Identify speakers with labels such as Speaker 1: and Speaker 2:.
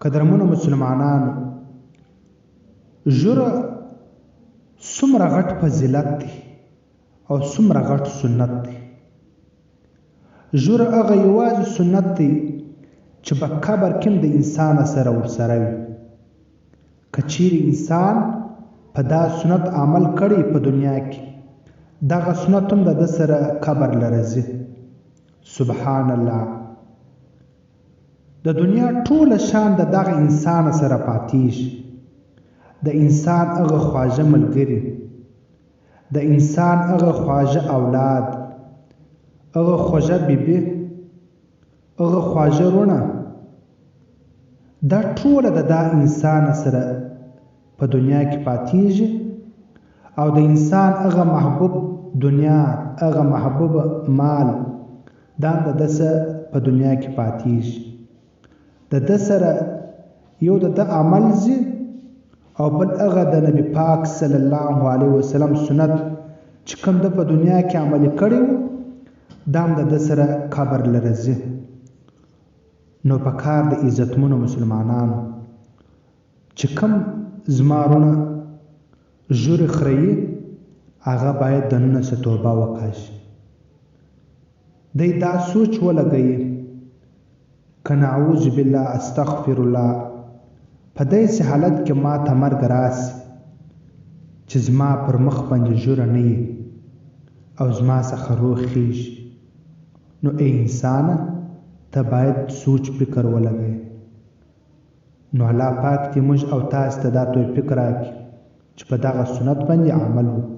Speaker 1: قدرمنو مسلمانانو، ژوره څومره غټ فضیلت دی او څومره غټ سنت دی. ژوره هغه یوازې سنت دی چې په قبر کې د انسان سره ورسره وي. که چیرې انسان په دا سنت عمل کړی په دنیا کې، دغه سنت هم د ده سره قبر له راځي. سبحان الله. د دنیا ټوله شان د دغه انسان سره پاتېږي. د انسان هغه خواږه ملګري، د انسان هغه خواږه اولاد، هغه خوږه بیبي، هغه خواږه رونه، دا ټوله د دا انسان سره په دنیا کې پاتېږي. او د انسان هغه محبوب دنیا، هغه محبوب مال، دا د ده سره په دنیا کې پاتېږي. د ده سره یو د ده عمل ځي او بل هغه د نبی پاک صلی الله علیه وسلم سنت چې کوم ده په دنیا کې عملي کړی و، دا هم د ده سره قبر له راځي. نو په کار د عزتمنو مسلمانانو چې کوم زمارونه ژورې خوري، هغه باید دننه څه توبه وکړي. دی دا سوچ ولګوي که نعوذ بالله استغفر الله، په داسې حالت کې ما ته مرګ راسي چې زما پر مخ باندې ژوره نه وي او زما څخه روح خیږي. نو ای انسانه، ته باید سوچ فکر ولګوي. نو الله پاک دې موږ او تاسو ته دا توفیق راکړي چې په دغه سنت باندې عمل وکړو.